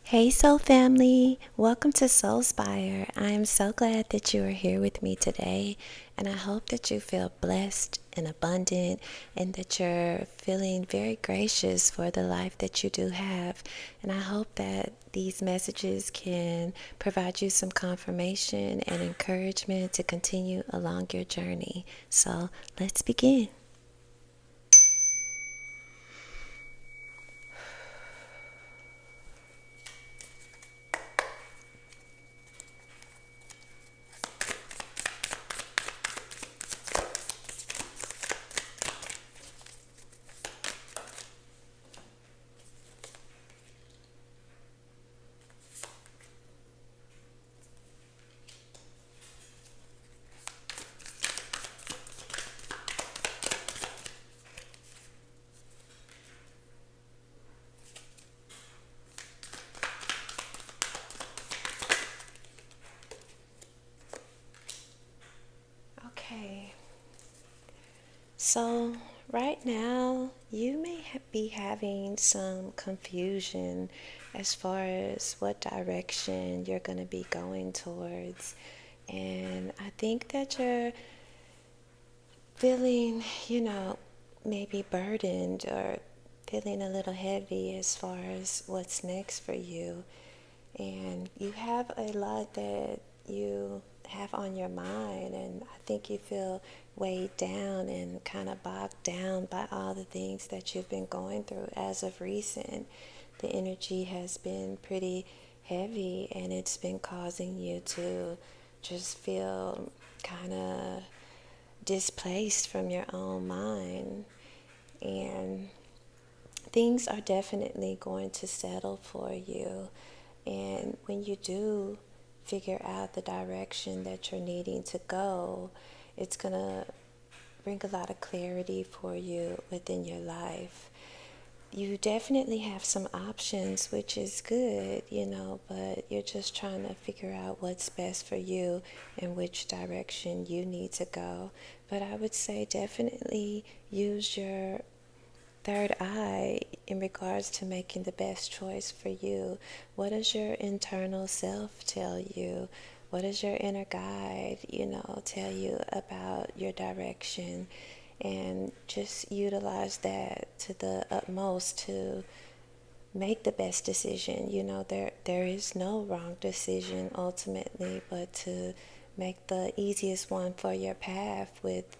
Hey Soul Family, welcome to Soulspire. I am so glad that you are here with me today, and I hope that you feel blessed and abundant and that you're feeling very gracious for the life that you do have. And I hope that these messages can provide you some confirmation and encouragement to continue along your journey. So let's begin. Okay. So, right now, you may be having some confusion as far as what direction you're going to be going towards. And I think that you're feeling, maybe burdened or feeling a little heavy as far as what's next for you. And you have a lot that you have on your mind, and I think you feel weighed down and kind of bogged down by all the things that you've been going through as of recent. The energy has been pretty heavy, and it's been causing you to just feel kind of displaced from your own mind. And things are definitely going to settle for you. And when you do figure out the direction that you're needing to go, it's going to bring a lot of clarity for you within your life. You definitely have some options, which is good, but you're just trying to figure out what's best for you and which direction you need to go. But I would say definitely use your third eye in regards to making the best choice for you. What does your internal self tell you? What does your inner guide, tell you about your direction? And just utilize that to the utmost to make the best decision. There is no wrong decision ultimately, but to make the easiest one for your path with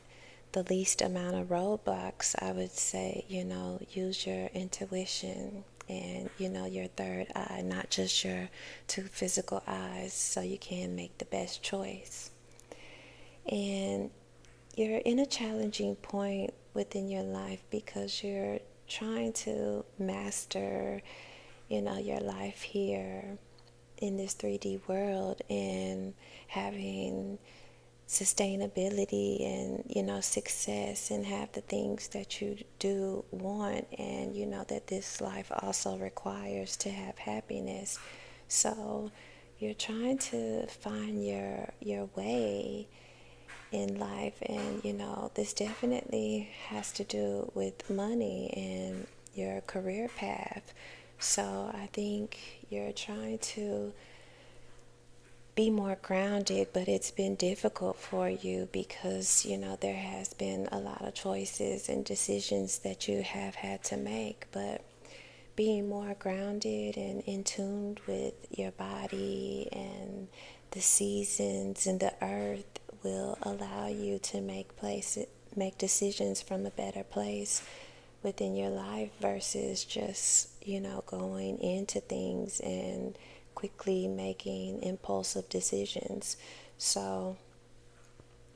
the least amount of roadblocks. I would say, use your intuition and, your third eye, not just your two physical eyes, so you can make the best choice. And you're in a challenging point within your life because you're trying to master, your life here in this 3D world and having sustainability and success and have the things that you do want, and that this life also requires to have happiness. So you're trying to find your way in life, and this definitely has to do with money and your career path. So I think you're trying to be more grounded, but it's been difficult for you because there has been a lot of choices and decisions that you have had to make. But being more grounded and in tune with your body and the seasons and the earth will allow you to make decisions from a better place within your life versus just going into things and quickly making impulsive decisions. So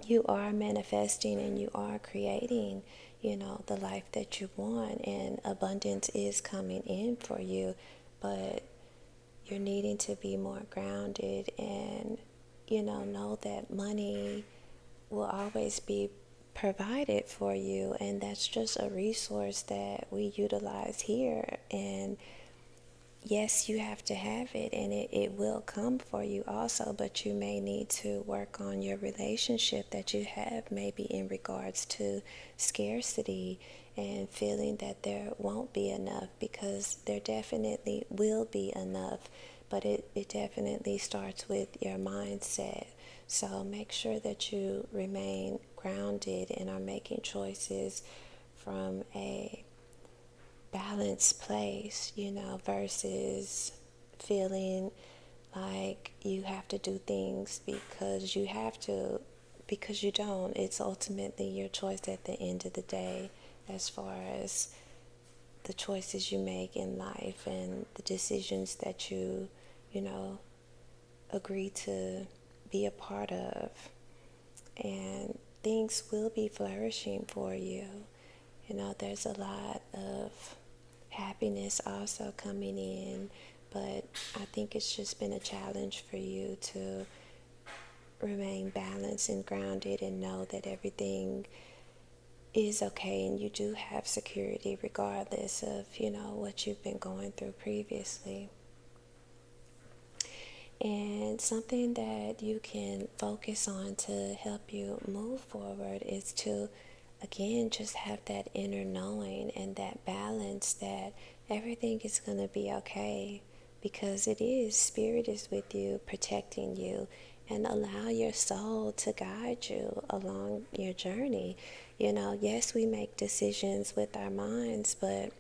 you are manifesting and you are creating, the life that you want, and abundance is coming in for you, but you're needing to be more grounded and, know that money will always be provided for you, and that's just a resource that we utilize here. And yes, you have to have it, and it will come for you also, but you may need to work on your relationship that you have, maybe in regards to scarcity and feeling that there won't be enough, because there definitely will be enough, but it definitely starts with your mindset. So make sure that you remain grounded and are making choices from a balanced place, versus feeling like you have to do things because you have to, because you don't. It's ultimately your choice at the end of the day, as far as the choices you make in life and the decisions that you know, agree to be a part of. And things will be flourishing for you. There's a lot of happiness also coming in, but I think it's just been a challenge for you to remain balanced and grounded and know that everything is okay and you do have security regardless of, what you've been going through previously. And something that you can focus on to help you move forward is to, again, just have that inner knowing and that balance that everything is going to be okay, because it is. Spirit is with you, protecting you, and allow your soul to guide you along your journey. Yes, we make decisions with our minds, but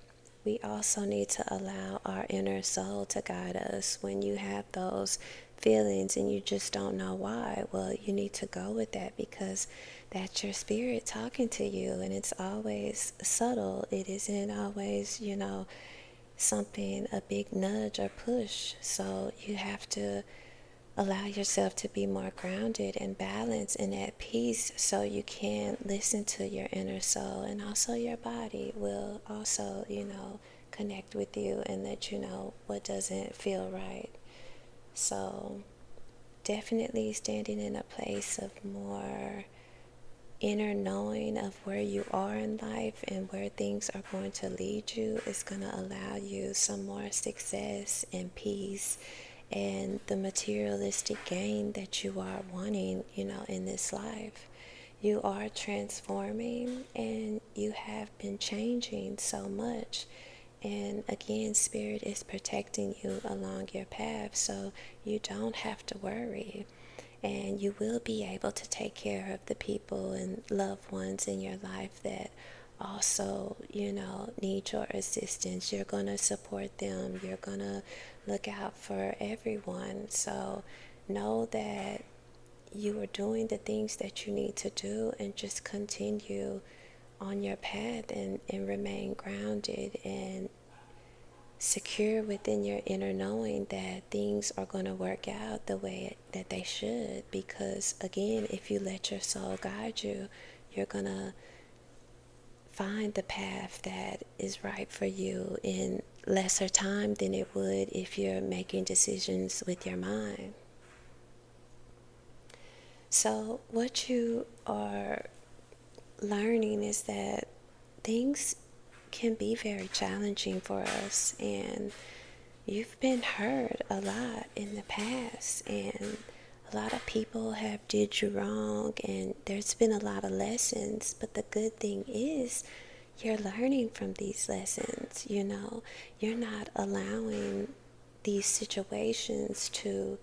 we also need to allow our inner soul to guide us. When you have those feelings and you just don't know why, well, you need to go with that, because that's your spirit talking to you, and it's always subtle. It isn't always, something, a big nudge or push. So you have to allow yourself to be more grounded and balanced and at peace, so you can listen to your inner soul, and also your body will also, connect with you and let you know what doesn't feel right. So definitely standing in a place of more inner knowing of where you are in life and where things are going to lead you is going to allow you some more success and peace and the materialistic gain that you are wanting, in this life. You are transforming and you have been changing so much. And again, Spirit is protecting you along your path, so you don't have to worry. And you will be able to take care of the people and loved ones in your life that also, need your assistance. You're going to support them. You're going to look out for everyone. So know that you are doing the things that you need to do, and just continue on your path and remain grounded and secure within your inner knowing that things are going to work out the way that they should. Because again, if you let your soul guide you, you're going to find the path that is right for you in lesser time than it would if you're making decisions with your mind. So what you are learning is that things can be very challenging for us, and you've been hurt a lot in the past, and a lot of people have did you wrong, and there's been a lot of lessons. But the good thing is you're learning from these lessons. You're not allowing these situations to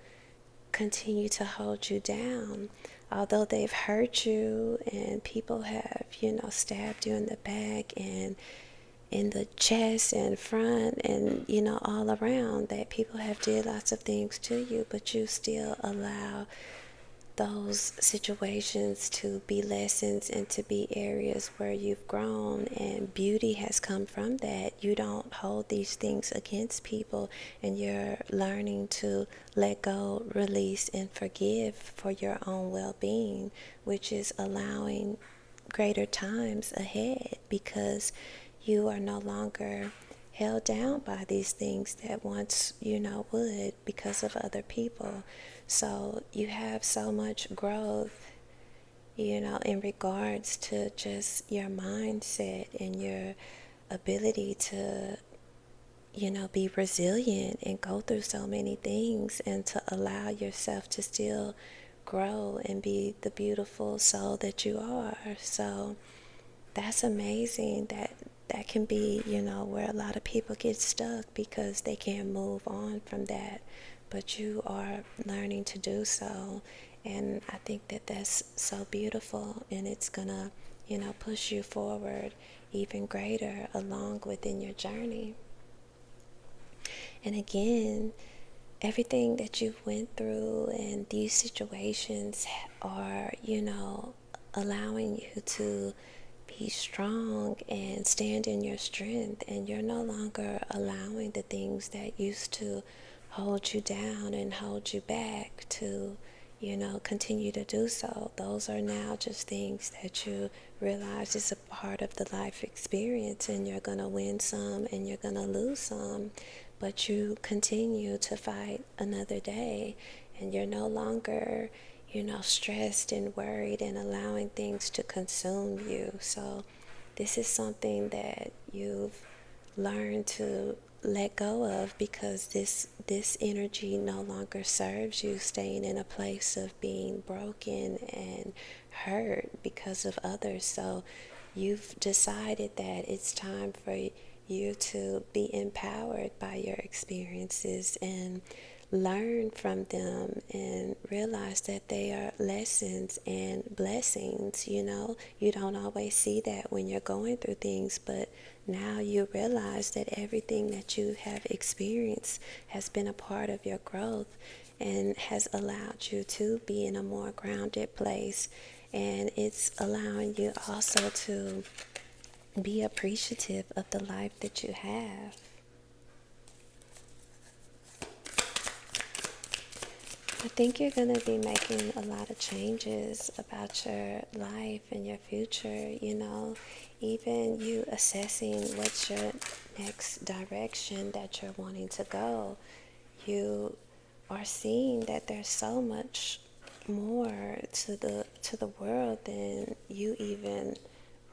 continue to hold you down. Although they've hurt you and people have, stabbed you in the back and in the chest and front and, all around, that people have did lots of things to you, but you still allow those situations to be lessons and to be areas where you've grown and beauty has come from that. You don't hold these things against people, and you're learning to let go, release, and forgive for your own well-being, which is allowing greater times ahead, because you are no longer held down by these things that once, would, because of other people. So you have so much growth, in regards to just your mindset and your ability to, be resilient and go through so many things, and to allow yourself to still grow and be the beautiful soul that you are. So that's amazing that that can be, where a lot of people get stuck because they can't move on from that. But you are learning to do so. And I think that that's so beautiful, and it's gonna, push you forward even greater along within your journey. And again, everything that you've went through and these situations are, allowing you to be strong and stand in your strength, and you're no longer allowing the things that used to hold you down and hold you back to, continue to do so. Those are now just things that you realize is a part of the life experience, and you're going to win some and you're going to lose some, but you continue to fight another day, and you're no longer, stressed and worried and allowing things to consume you. So this is something that you've learned to let go of, because this energy no longer serves you, staying in a place of being broken and hurt because of others. So you've decided that it's time for you to be empowered by your experiences and learn from them and realize that they are lessons and blessings. You don't always see that when you're going through things, but now you realize that everything that you have experienced has been a part of your growth and has allowed you to be in a more grounded place. And it's allowing you also to be appreciative of the life that you have. I think you're going to be making a lot of changes about your life and your future, even you assessing what's your next direction that you're wanting to go. You are seeing that there's so much more to the world than you even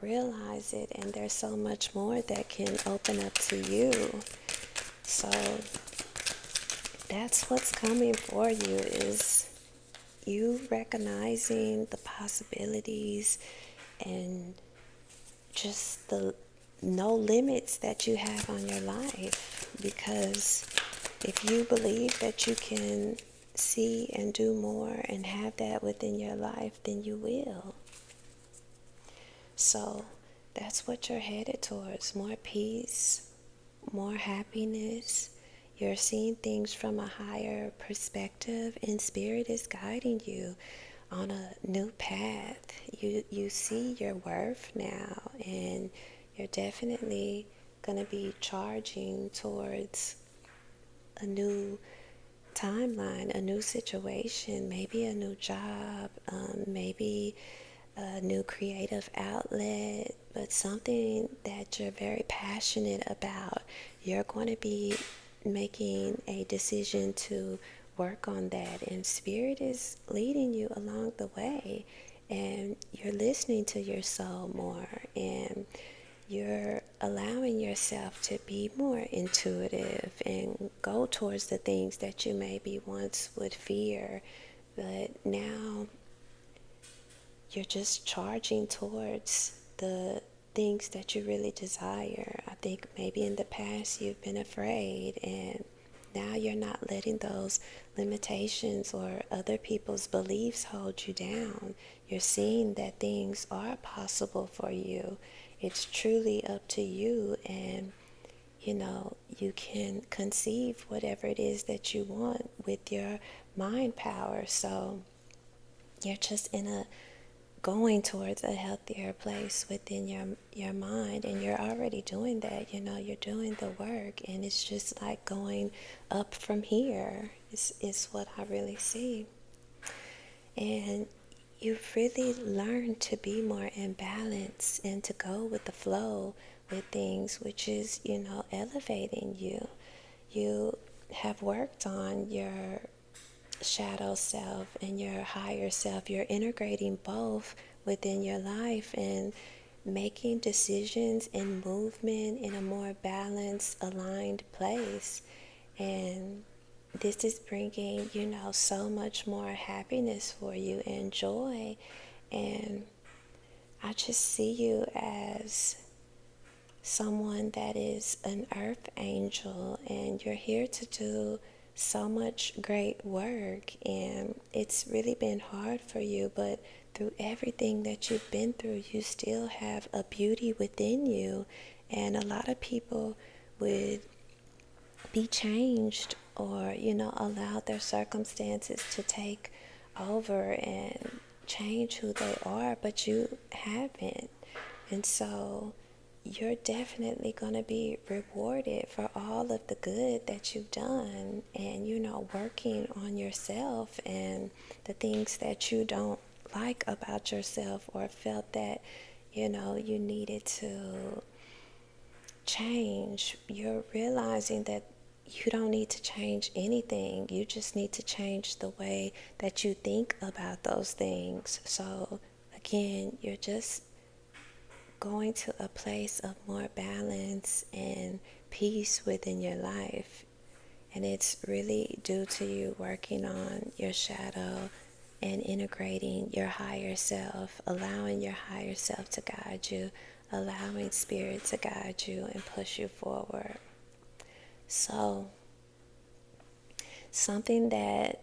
realize it, and there's so much more that can open up to you. So that's what's coming for you, is you recognizing the possibilities and just the no limits that you have on your life. Because if you believe that you can see and do more and have that within your life, then you will. So that's what you're headed towards: more peace, more happiness. You're seeing things from a higher perspective, and Spirit is guiding you on a new path. You see your worth now, and you're definitely going to be charging towards a new timeline, a new situation, maybe a new job, maybe a new creative outlet, but something that you're very passionate about. You're going to be making a decision to work on that, and Spirit is leading you along the way, and you're listening to your soul more, and you're allowing yourself to be more intuitive and go towards the things that you maybe once would fear, but now you're just charging towards the things that you really desire. I think maybe in the past you've been afraid, and now you're not letting those limitations or other people's beliefs hold you down. You're seeing that things are possible for you. It's truly up to you, and you can conceive whatever it is that you want with your mind power. So you're just going towards a healthier place within your mind, and you're already doing that. You're doing the work, and it's just like going up from here is what I really see. And you've really learned to be more in balance and to go with the flow with things, which is elevating you. You have worked on your shadow self and your higher self. You're integrating both within your life and making decisions and movement in a more balanced, aligned place. And this is bringing, so much more happiness for you and joy. And I just see you as someone that is an earth angel, and you're here to do so much great work. And it's really been hard for you, but through everything that you've been through, you still have a beauty within you. And a lot of people would be changed, or allow their circumstances to take over and change who they are, but you haven't. And so you're definitely going to be rewarded for all of the good that you've done, and working on yourself and the things that you don't like about yourself, or felt that you needed to change. You're realizing that you don't need to change anything. You just need to change the way that you think about those things. So again, you're just going to a place of more balance and peace within your life. And it's really due to you working on your shadow and integrating your higher self, allowing your higher self to guide you, allowing spirit to guide you and push you forward. So, something that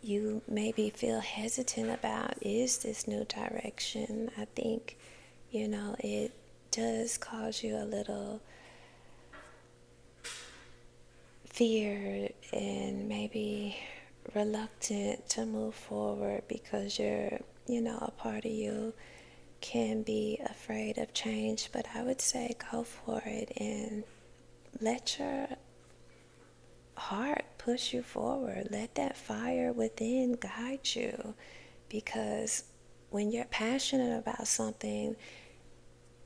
you maybe feel hesitant about is this new direction. I think, it does cause you a little fear and maybe reluctant to move forward, because a part of you can be afraid of change. But I would say go for it and let your heart push you forward. Let that fire within guide you, because when you're passionate about something,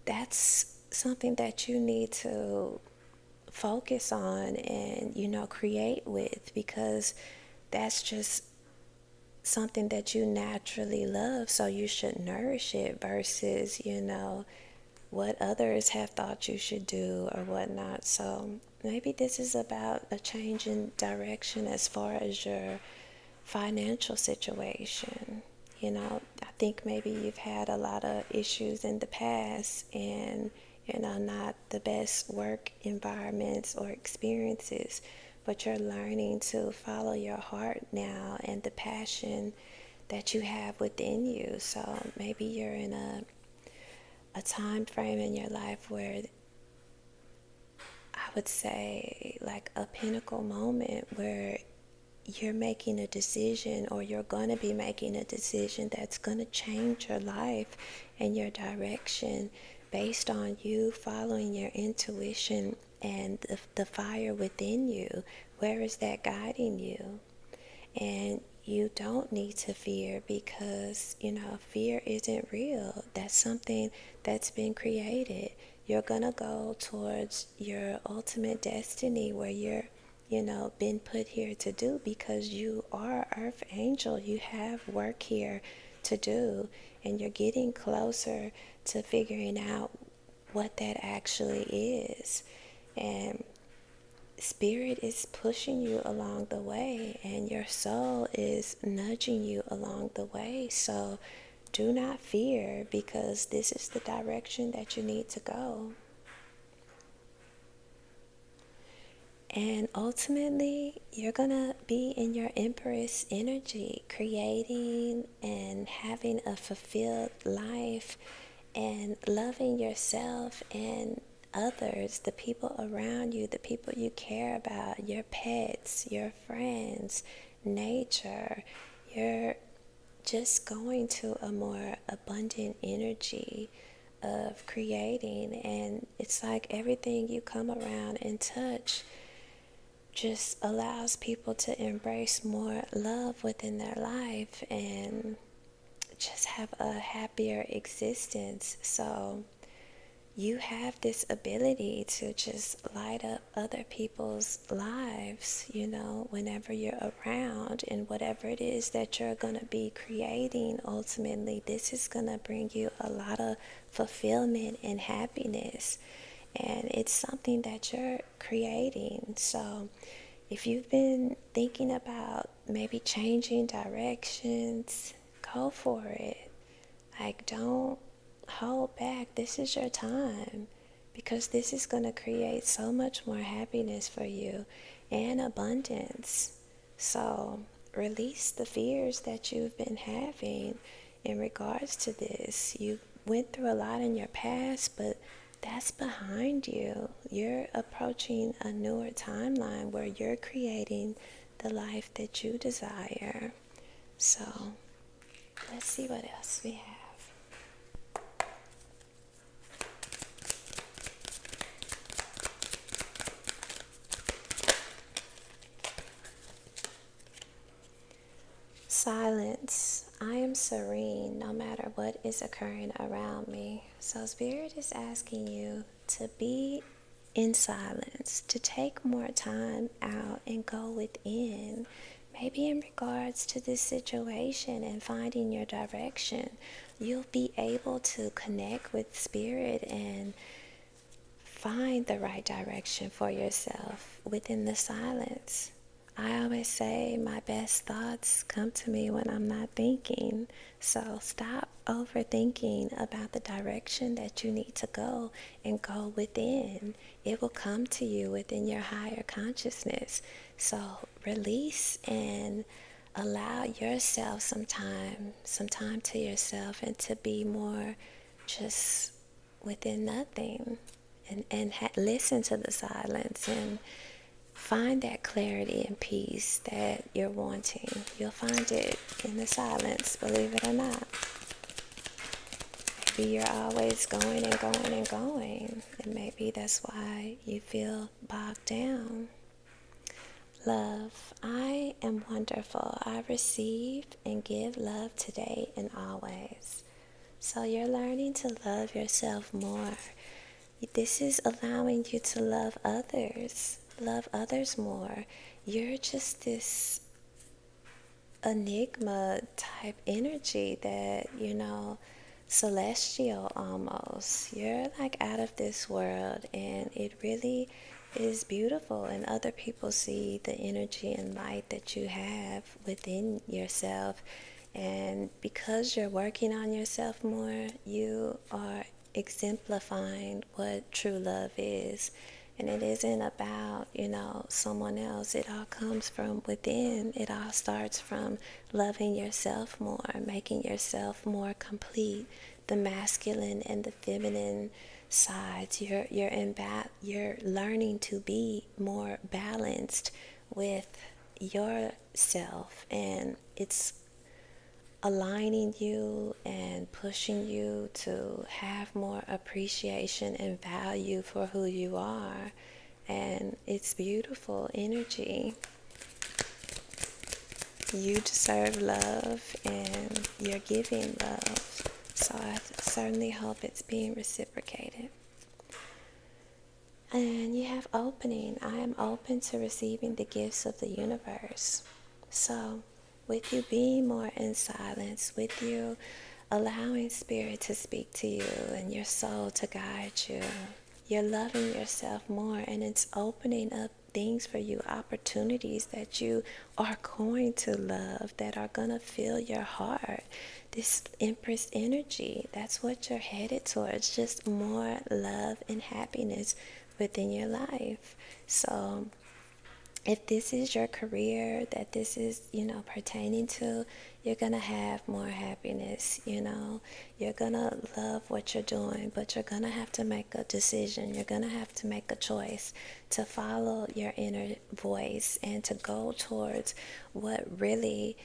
that's something that you need to focus on and create with, because that's just something that you naturally love, so you should nourish it versus what others have thought you should do or whatnot. So maybe this is about a change in direction as far as your financial situation. I think maybe you've had a lot of issues in the past, and not the best work environments or experiences, but you're learning to follow your heart now and the passion that you have within you. So maybe you're in a time frame in your life where I would say like a pinnacle moment where you're making a decision, or you're going to be making a decision that's going to change your life and your direction, based on you following your intuition and the fire within you. Where is that guiding you? And you don't need to fear, because fear isn't real. That's something that's been created. You're gonna go towards your ultimate destiny, where you're been put here to do, because you are Earth Angel. You have work here to do, and you're getting closer to figuring out what that actually is. And Spirit is pushing you along the way, and your soul is nudging you along the way. So do not fear, because this is the direction that you need to go. And ultimately, you're going to be in your Empress energy, creating and having a fulfilled life, and loving yourself and others, the people around you, the people you care about, your pets, your friends, nature. You're just going to a more abundant energy of creating, and it's like everything you come around and touch just allows people to embrace more love within their life and just have a happier existence. So you have this ability to just light up other people's lives, whenever you're around, and whatever it is that you're going to be creating, ultimately, this is going to bring you a lot of fulfillment and happiness. And it's something that you're creating. So if you've been thinking about maybe changing directions, go for it. Like, don't hold back. This is your time, because this is going to create so much more happiness for you and abundance. So release the fears that you've been having in regards to this. You went through a lot in your past, but that's behind you. You're approaching a newer timeline where you're creating the life that you desire. So let's see what else we have. Silence. I am serene no matter what is occurring around me. So, Spirit is asking you to be in silence, to take more time out and go within. Maybe in regards to this situation and finding your direction, you'll be able to connect with Spirit and find the right direction for yourself within the silence. I always say my best thoughts come to me when I'm not thinking. So stop overthinking about the direction that you need to go and go within. It will come to you within your higher consciousness. So release and allow yourself some time to yourself, and to be more just within nothing, and listen to the silence and find that clarity and peace that you're wanting. You'll find it in the silence, believe it or not. Maybe you're always going and going and going, and maybe that's why you feel bogged down. Love. I am wonderful. I receive and give love today and always. So you're learning to love yourself more. This is allowing you to love others more. You're just this enigma type energy that, celestial almost. You're like out of this world, and it really is beautiful, and other people see the energy and light that you have within yourself. And because you're working on yourself more, you are exemplifying what true love is. And it isn't about, someone else. It all comes from within. It all starts from loving yourself more, making yourself more complete. The masculine and the feminine sides. You're learning to be more balanced with yourself, and it's aligning you and pushing you to have more appreciation and value for who you are. And it's beautiful energy. You deserve love, and you're giving love. So I certainly hope it's being reciprocated. And you have opening. I am open to receiving the gifts of the universe. So with you being more in silence, with you allowing Spirit to speak to you and your soul to guide you, you're loving yourself more, and it's opening up things for you, opportunities that you are going to love, that are going to fill your heart. This Empress energy, that's what you're headed towards, just more love and happiness within your life. So if this is your career that this is, pertaining to, you're going to have more happiness, You're going to love what you're doing, but you're going to have to make a decision. You're going to have to make a choice to follow your inner voice and to go towards what really,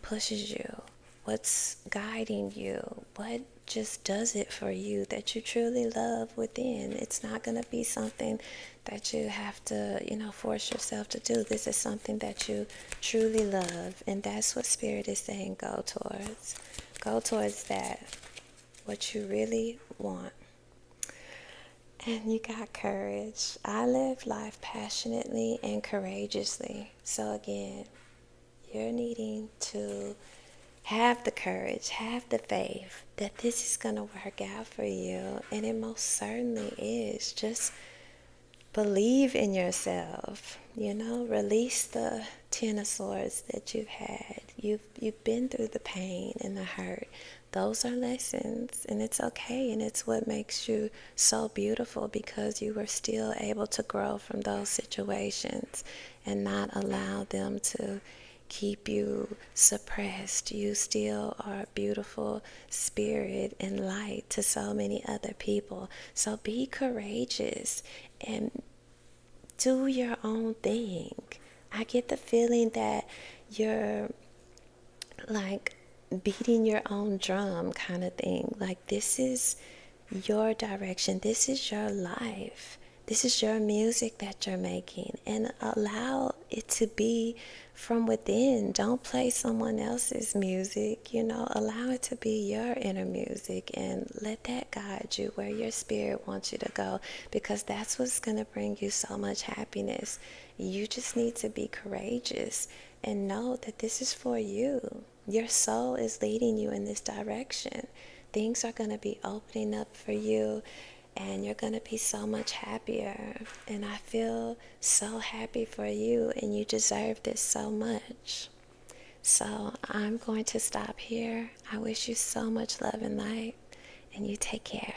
pushes you, what's guiding you, what just does it for you that you truly love within. It's not going to be something that you have to, force yourself to do. This is something that you truly love, and that's what Spirit is saying. Go towards. Go towards that, what you really want. And you got courage. I live life passionately and courageously. So again, you're needing to have the courage, have the faith that this is going to work out for you. And it most certainly is. Just believe in yourself. Release the 10 of Swords that you've had. You've been through the pain and the hurt. Those are lessons, and it's okay, and it's what makes you so beautiful, because you were still able to grow from those situations and not allow them to keep you suppressed. You still are a beautiful spirit and light to so many other people. So be courageous and do your own thing. I get the feeling that you're like beating your own drum kind of thing. Like, this is your direction, this is your life, this is your music that you're making, and allow it to be from within. Don't play someone else's music, allow it to be your inner music, and let that guide you where your spirit wants you to go, because that's what's going to bring you so much happiness. You just need to be courageous and know that this is for you. Your soul is leading you in this direction. Things are going to be opening up for you, and you're going to be so much happier. And I feel so happy for you, and you deserve this so much. So I'm going to stop here. I wish you so much love and light, and you take care.